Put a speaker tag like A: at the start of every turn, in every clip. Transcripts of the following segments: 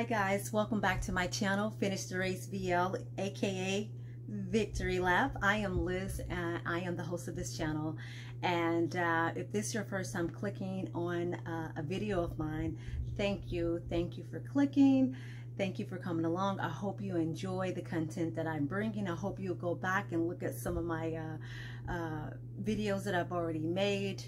A: guys, welcome back to my channel, Finish the Race VL, aka Victory Lap. I am Liz and I am the host of this channel. And if this is your first time clicking on a video of mine, thank you for clicking. Thank you for coming along. I hope you enjoy the content that I'm bringing. I hope you'll go back and look at some of my videos that I've already made.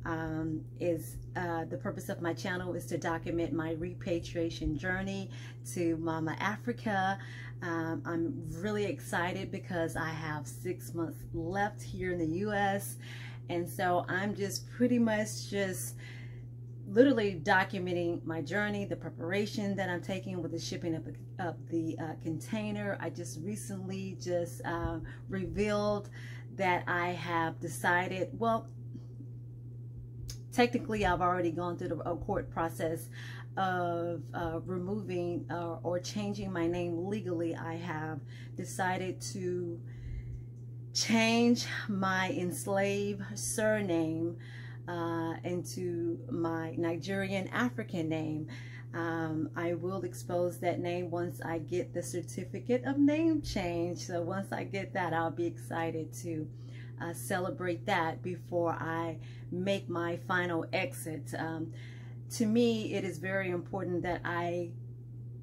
A: The purpose of my channel is to document my repatriation journey to Mama Africa. I'm really excited because I have 6 months left here in the US, and so I'm just pretty much just literally documenting my journey, the preparation that I'm taking with the shipping of the container. I just recently revealed that I have decided, well, technically, I've already gone through the court process of removing or changing my name legally. I have decided to change my enslaved surname into my Nigerian African name. I will expose that name once I get the certificate of name change. So once I get that, I'll be excited to celebrate that before I make my final exit. To me, it is very important that I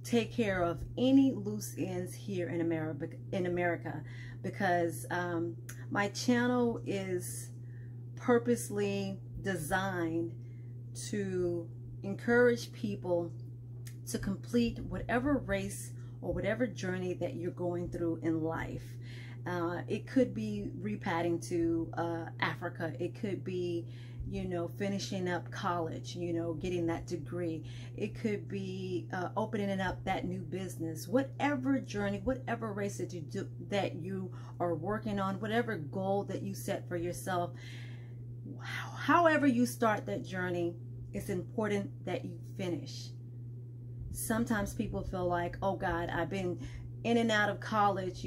A: take care of any loose ends here in America, because my channel is purposely designed to encourage people to complete whatever race or whatever journey that you're going through in life. It could be repadding to Africa. It could be, finishing up college, getting that degree. It could be opening up that new business. Whatever journey, whatever race that you are working on, whatever goal that you set for yourself, however you start that journey, it's important that you finish. Sometimes people feel like, oh God, I've been in and out of college,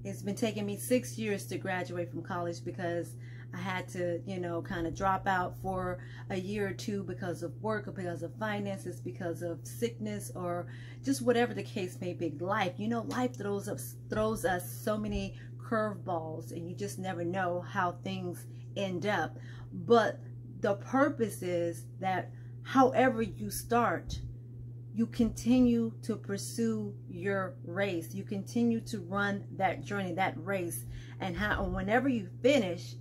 A: it's been taking me 6 years to graduate from college because I had to, kind of drop out for a year or two because of work or because of finances, because of sickness, or just whatever the case may be. Life, life throws us so many curveballs, and you just never know how things end up. But the purpose is that however you start, you continue to pursue your race. You continue to run that journey, that race. And whenever you finish,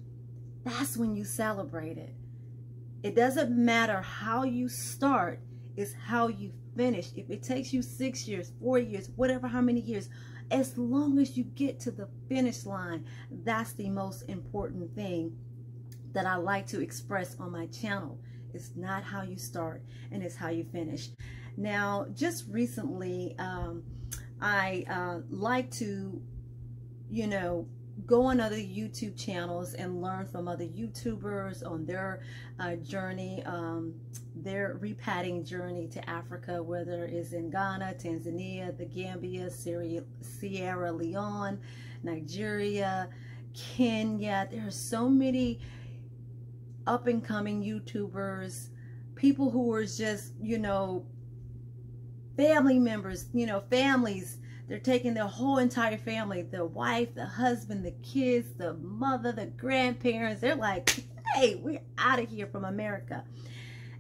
A: that's when you celebrate it. It doesn't matter how you start, it's how you finish. If it takes you 6 years, 4 years, whatever, how many years, as long as you get to the finish line, that's the most important thing that I like to express on my channel. It's not how you start, and it's how you finish. Now, just recently, I like to, go on other YouTube channels and learn from other YouTubers on their journey, their repadding journey to Africa, whether it's in Ghana, Tanzania, the Gambia, Sierra Leone, Nigeria, Kenya. There are so many up-and-coming YouTubers, people who are just, family members, families. They're taking their whole entire family, the wife, the husband, the kids, the mother, the grandparents. They're like, hey, we're out of here from America.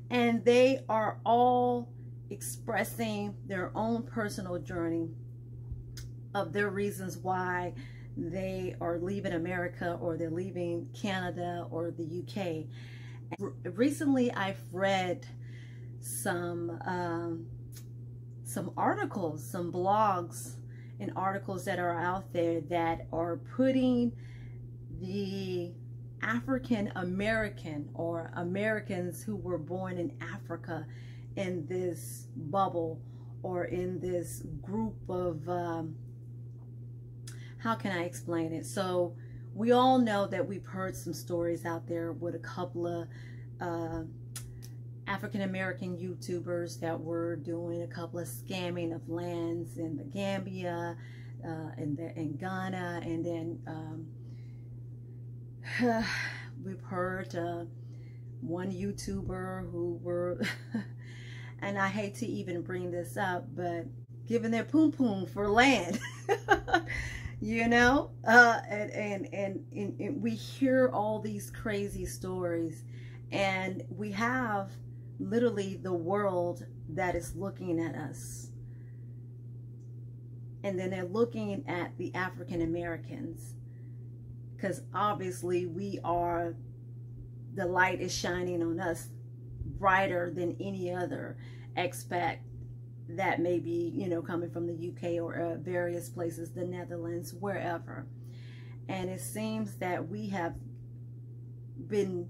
A: And they are all expressing their own personal journey of their reasons why they are leaving America, or they're leaving Canada or the UK. Recently, I've read some articles, some blogs and articles that are out there that are putting the African American or Americans who were born in Africa in this bubble, or in this group of, how can I explain it? So we all know that we've heard some stories out there with a couple of African-American YouTubers that were doing a couple of scamming of lands in the Gambia, in Ghana, and then we've heard one YouTuber who were and I hate to even bring this up, but giving their poom poom for land. You know, and we hear all these crazy stories, and we have literally the world that is looking at us, and then they're looking at the African Americans, because obviously we are, the light is shining on us brighter than any other expat that may be, you know, coming from the UK or various places, the Netherlands, wherever. And it seems that we have been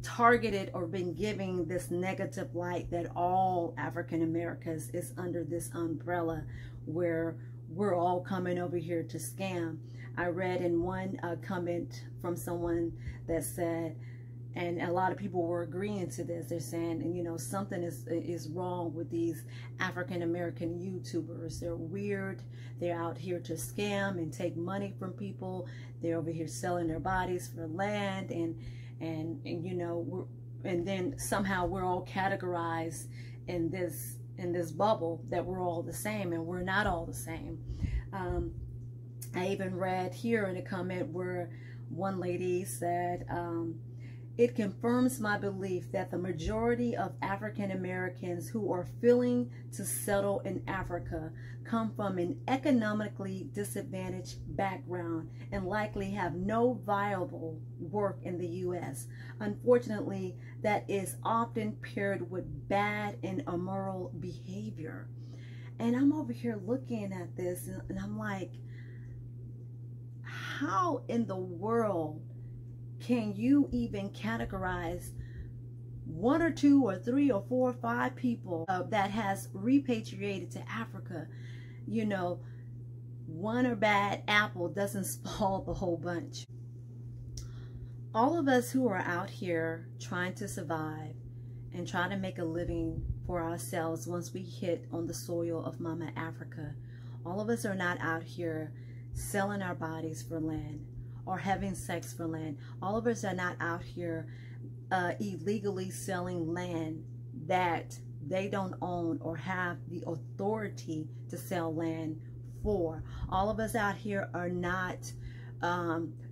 A: targeted or been giving this negative light that all African Americans is under this umbrella where we're all coming over here to scam. I read in one comment from someone that said, and a lot of people were agreeing to this, they're saying, and you know, something is wrong with these African American YouTubers. They're weird. They're out here to scam and take money from people. They're over here selling their bodies for land, and you know, and then somehow we're all categorized in this bubble that we're all the same, and we're not all the same. I even read here in a comment where one lady said, it confirms my belief that the majority of African Americans who are feeling to settle in Africa come from an economically disadvantaged background and likely have no viable work in the U.S. Unfortunately, that is often paired with bad and immoral behavior. And I'm over here looking at this, and I'm like, how in the world can you even categorize 1 or 2 or 3 or 4 or 5 people that has repatriated to Africa? You know, one or bad apple doesn't spoil the whole bunch. All of us who are out here trying to survive and trying to make a living for ourselves once we hit on the soil of Mama Africa, all of us are not out here selling our bodies for land or having sex for land. All of us are not out here illegally selling land that they don't own or have the authority to sell land for. All of us out here are not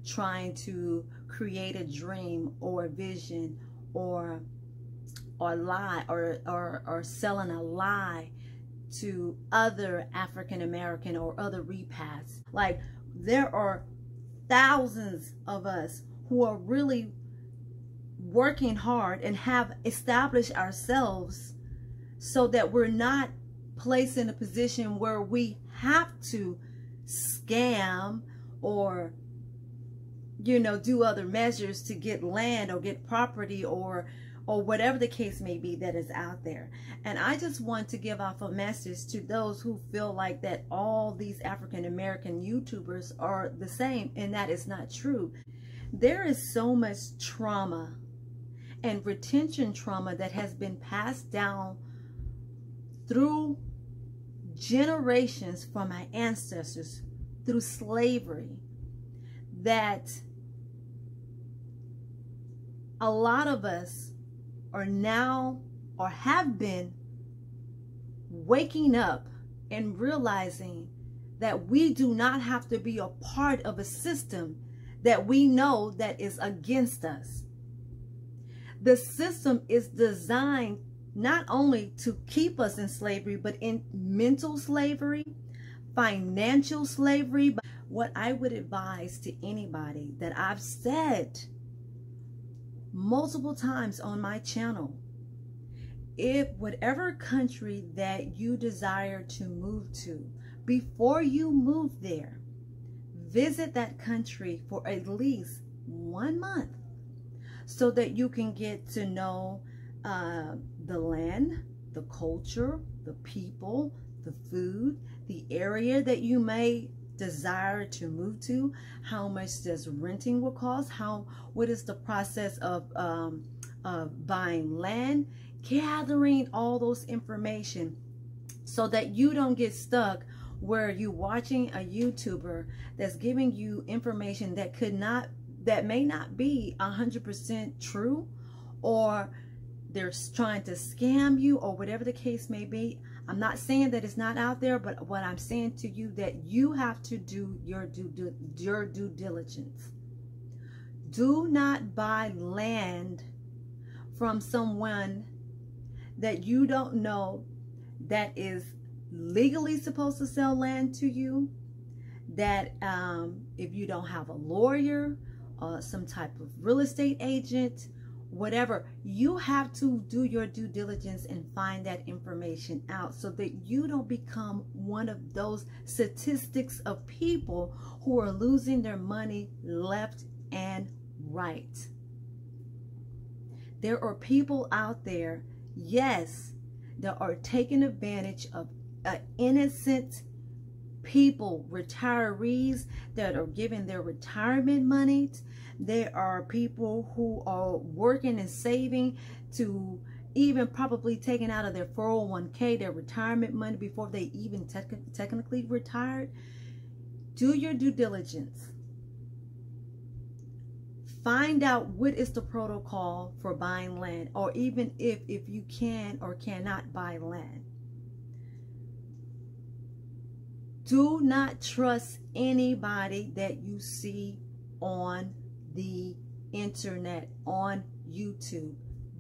A: trying to create a dream or a vision or lie or selling a lie to other African American or other repasts. Like, there are thousands of us who are really working hard and have established ourselves so that we're not placed in a position where we have to scam or, you know, do other measures to get land or get property or whatever the case may be that is out there. And I just want to give off a message to those who feel like that all these African American YouTubers are the same, and that is not true. There is so much trauma and retention trauma that has been passed down through generations from my ancestors, through slavery, that a lot of us are now or have been waking up and realizing that we do not have to be a part of a system that we know that is against us. The system is designed not only to keep us in slavery, but in mental slavery, financial slavery. But what I would advise to anybody that I've said multiple times on my channel, if whatever country that you desire to move to, before you move there, visit that country for at least 1 month so that you can get to know the land, the culture, the people, the food, the area that you may desire to move to. How much does renting will cost? What is the process of buying land? Gathering all those information so that you don't get stuck where you're watching a YouTuber that's giving you information that may not be 100% true, or they're trying to scam you or whatever the case may be. I'm not saying that it's not out there, but what I'm saying to you, that you have to do your due diligence. Do not buy land from someone that you don't know that is legally supposed to sell land to you, that if you don't have a lawyer, some type of real estate agent, whatever, you have to do your due diligence and find that information out so that you don't become one of those statistics of people who are losing their money left and right. There are people out there, yes, that are taking advantage of innocent people, retirees that are giving their retirement money. There are people who are working and saving to even probably taking out of their 401k, their retirement money, before they even technically retired. Do your due diligence. Find out what is the protocol for buying land, or even if you can or cannot buy land. Do not trust anybody that you see on the internet, on YouTube.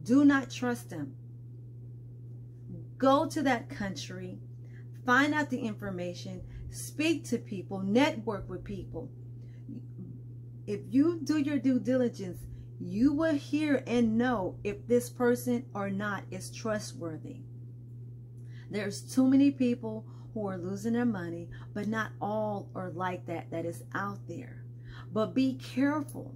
A: Do not trust them. Go to that country, find out the information, speak to people, network with people. If you do your due diligence, you will hear and know if this person or not is trustworthy. There's too many people who are losing their money, but not all are like that is out there. But be careful.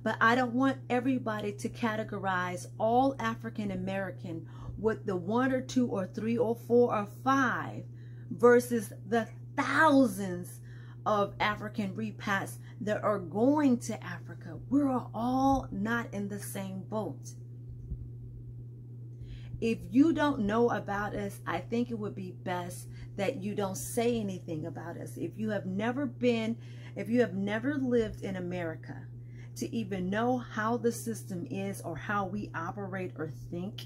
A: But I don't want everybody to categorize all African American with the 1 or 2 or 3 or 4 or 5 versus the thousands of African repats that are going to Africa. We're all not in the same boat. If you don't know about us, I think it would be best that you don't say anything about us. If you have never lived in America to even know how the system is or how we operate or think,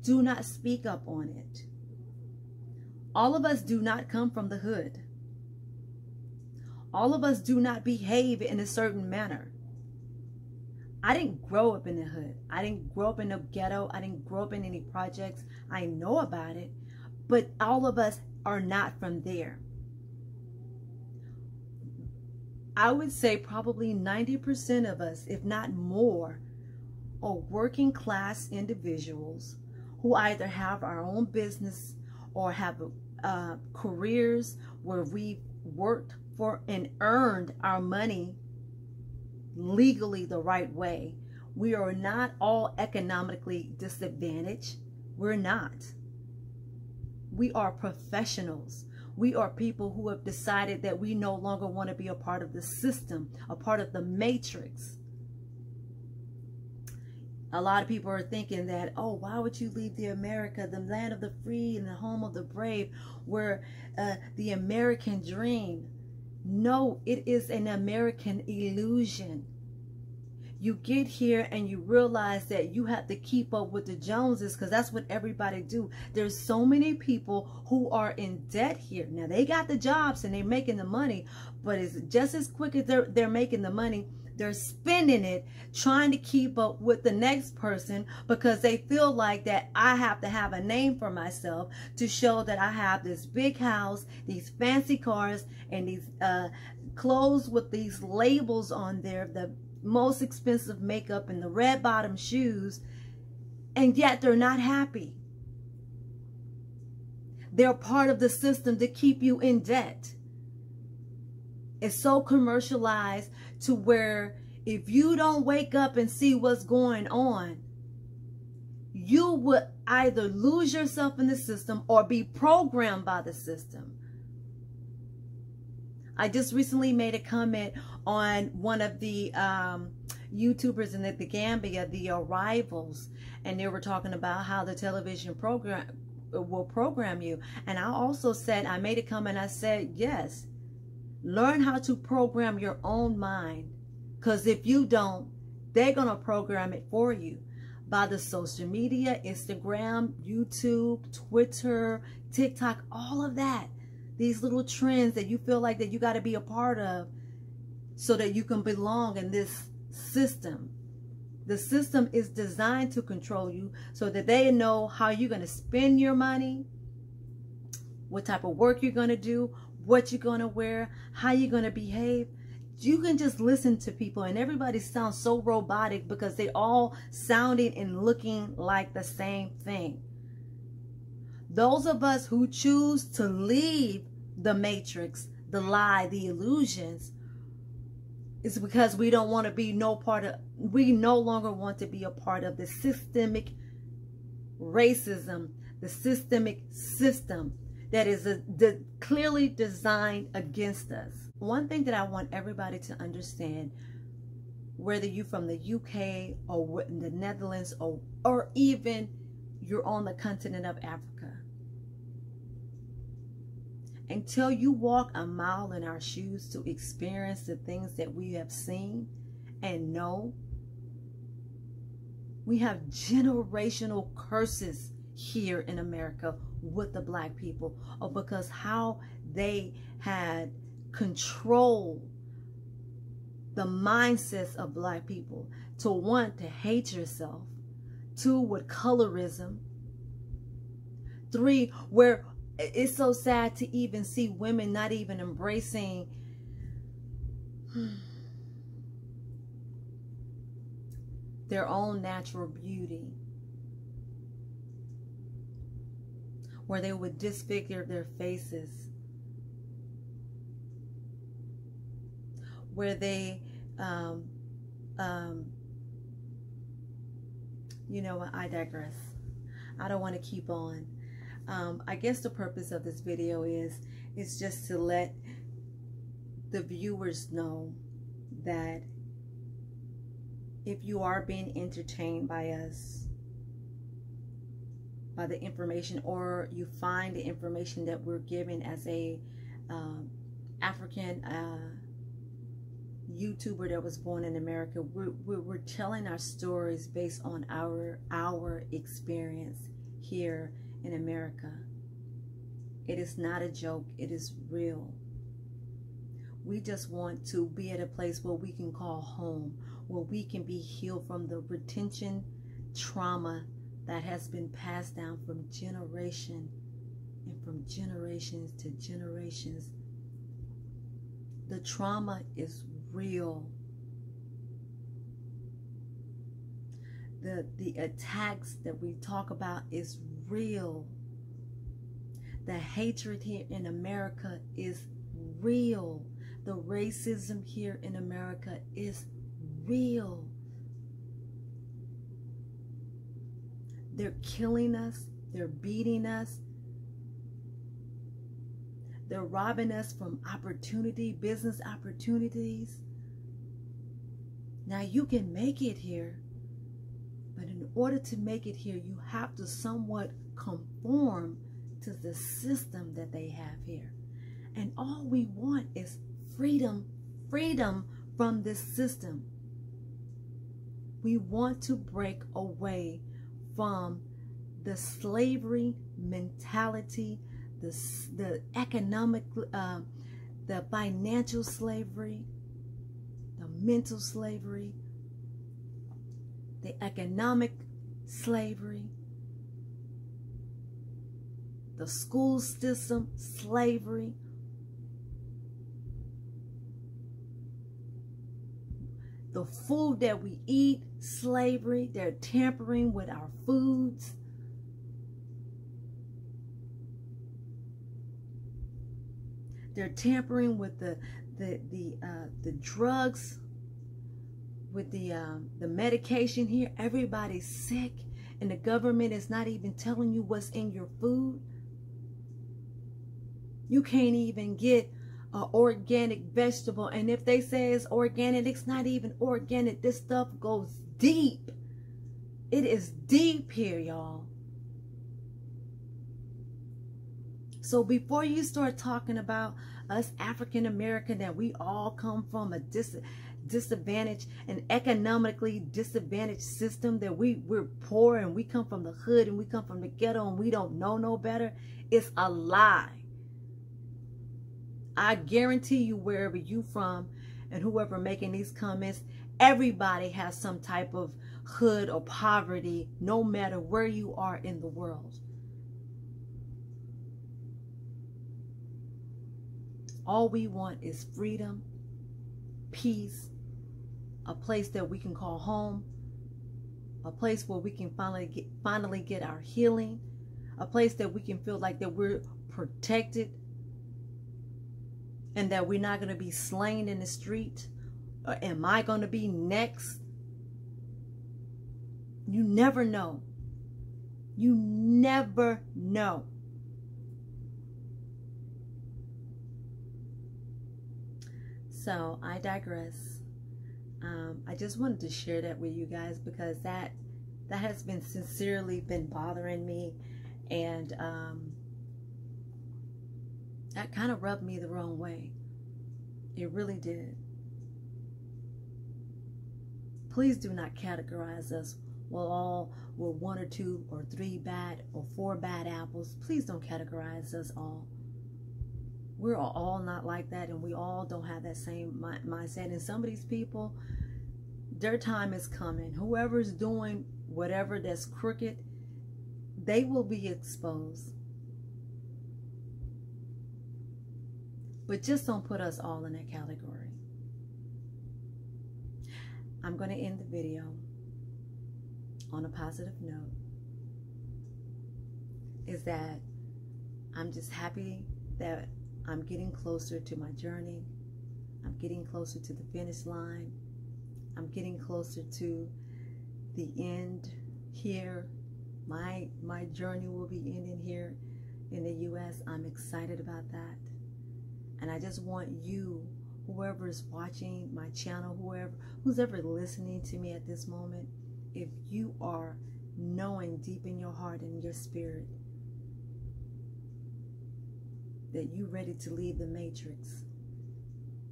A: do not speak up on it. All of us do not come from the hood. All of us do not behave in a certain manner. I didn't grow up in the hood. I didn't grow up in a ghetto. I didn't grow up in any projects. I know about it, but all of us are not from there. I would say probably 90% of us, if not more, are working class individuals who either have our own business or have careers where we worked for and earned our money legally the right way. We are not all economically disadvantaged. We're not. We are professionals. We are people who have decided that we no longer want to be a part of the system, a part of the matrix. A lot of people are thinking that, oh, why would you leave the America, the land of the free and the home of the brave, where the American dream? No, it is an American illusion. You get here and you realize that you have to keep up with the Joneses, because that's what everybody do. There's so many people who are in debt here. Now, they got the jobs and they're making the money, but it's just as quick as they're making the money, they're spending it trying to keep up with the next person, because they feel like that I have to have a name for myself to show that I have this big house, these fancy cars, and these clothes with these labels on there, the most expensive makeup and the red bottom shoes, and yet they're not happy. They're part of the system to keep you in debt. It's so commercialized to where if you don't wake up and see what's going on, you would either lose yourself in the system or be programmed by the system. I just recently made a comment on one of the YouTubers in the Gambia, the Arrivals, and they were talking about how the television program will program you. And I also said, I made a comment, I said, yes, learn how to program your own mind, because if you don't, they're going to program it for you. by the social media, Instagram, YouTube, Twitter, TikTok, all of that. These little trends that you feel like that you got to be a part of so that you can belong in this system. The system is designed to control you so that they know how you're going to spend your money, what type of work you're going to do, what you're going to wear, how you're going to behave. You can just listen to people and everybody sounds so robotic because they all sounding and looking like the same thing. Those of us who choose to leave the matrix, the lie, the illusions, is because we don't want to be we no longer want to be a part of the systemic racism, the systemic system that is clearly designed against us. One thing that I want everybody to understand, whether you're from the UK or the Netherlands or even you're on the continent of Africa, until you walk a mile in our shoes to experience the things that we have seen and know, we have generational curses here in America with the black people, or because how they had controlled the mindsets of black people to want to hate yourself, 2, with colorism, 3, where it's so sad to even see women not even embracing their own natural beauty, where they would disfigure their faces, where they you know what, I digress. I don't want to keep on. I guess the purpose of this video is just to let the viewers know that if you are being entertained by us, by the information, or you find the information that we're giving as a African YouTuber that was born in America, we're telling our stories based on our experience here in America. It is not a joke. It is real. We just want to be at a place where we can call home, where we can be healed from the retention trauma that has been passed down from generation and from generations to generations. The trauma is real. The attacks that we talk about is real. The hatred here in America is real. The racism here in America is real. They're killing us. They're beating us. They're robbing us from opportunity, business opportunities. Now you can make it here, but in order to make it here, you have to somewhat conform to the system that they have here. And all we want is freedom from this system. We want to break away from the slavery mentality, the economic, the financial slavery, the mental slavery, the economic slavery, the school system slavery, the food that we eat slavery. They're tampering with our foods. They're tampering with the drugs, with the medication here. Everybody's sick, and the government is not even telling you what's in your food. You can't even get an organic vegetable, and if they say it's organic, it's not even organic. This stuff goes deep. It is deep here, y'all. So before you start talking about us African American, that we all come from a disadvantaged and economically disadvantaged system, that we're poor and we come from the hood and we come from the ghetto and we don't know no better. It's a lie. I guarantee you, wherever you from and whoever making these comments, everybody has some type of hood or poverty, no matter where you are in the world. All we want is freedom, peace, a place that we can call home, a place where we can finally get our healing, a place that we can feel like that we're protected and that we're not going to be slain in the street. Or am I going to be next? You never know. You never know. So I digress. I just wanted to share that with you guys, because that has been sincerely been bothering me, and that kind of rubbed me the wrong way. It really did. Please do not categorize us. Well, we're 1 or 2 or 3 bad or 4 bad apples. Please don't categorize us all. We're all not like that, and we all don't have that same mindset. And some of these people, their time is coming. Whoever's doing whatever that's crooked, they will be exposed. But just don't put us all in that category. I'm going to end the video on a positive note. Is that I'm just happy that I'm getting closer to my journey. I'm getting closer to the finish line. I'm getting closer to the end here. My journey will be ending here in the U.S. I'm excited about that. And I just want you, whoever is watching my channel, who's ever listening to me at this moment, if you are knowing deep in your heart and your spirit that you ready to leave the matrix,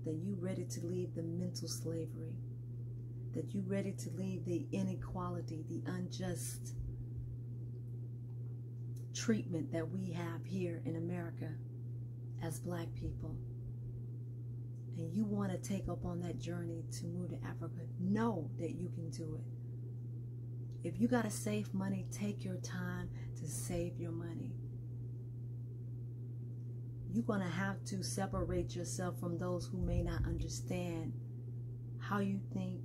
A: that you ready to leave the mental slavery, that you ready to leave the inequality, the unjust treatment that we have here in America as Black people, and you want to take up on that journey to move to Africa, know that you can do it. If you got to save money, take your time to save your money. You're going to have to separate yourself from those who may not understand how you think,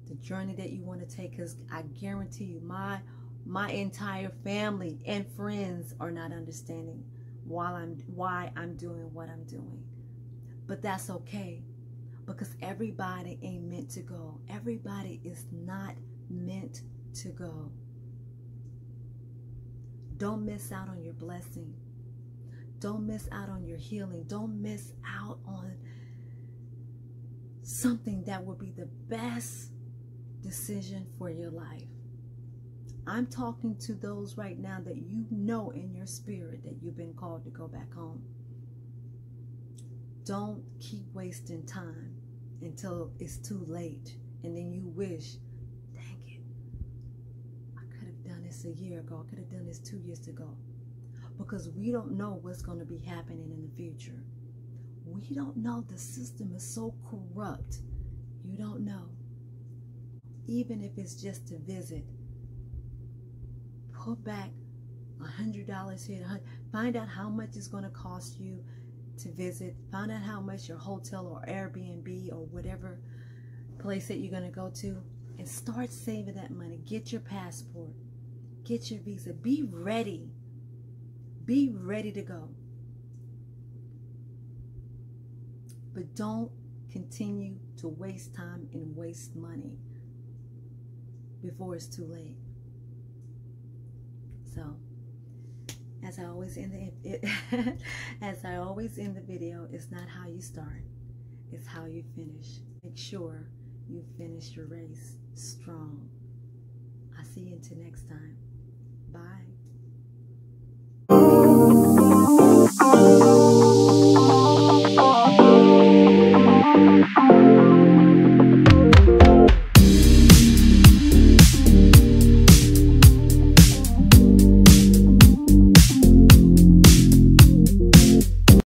A: the journey that you want to take, because I guarantee you, my entire family and friends are not understanding why I'm doing what I'm doing. But that's okay, because everybody ain't meant to go. Everybody is not meant to go. Don't miss out on your blessing. Don't miss out on your healing. Don't miss out on something that will be the best decision for your life. I'm talking to those right now that you know in your spirit that you've been called to go back home. Don't keep wasting time until it's too late, and then you wish, dang it, I could have done this a year ago. I could have done this 2 years ago. Because we don't know what's going to be happening in the future. We don't know. The system is so corrupt. You don't know. Even if it's just to visit, put back $100 here. Find out how much it's going to cost you to visit. Find out how much your hotel or Airbnb or whatever place that you're going to go to, and start saving that money. Get your passport. Get your visa. Be ready. Be ready to go. But don't continue to waste time and waste money before it's too late. So, as I always end the video, it's not how you start, it's how you finish. Make sure you finish your race strong. I'll see you until next time. Bye.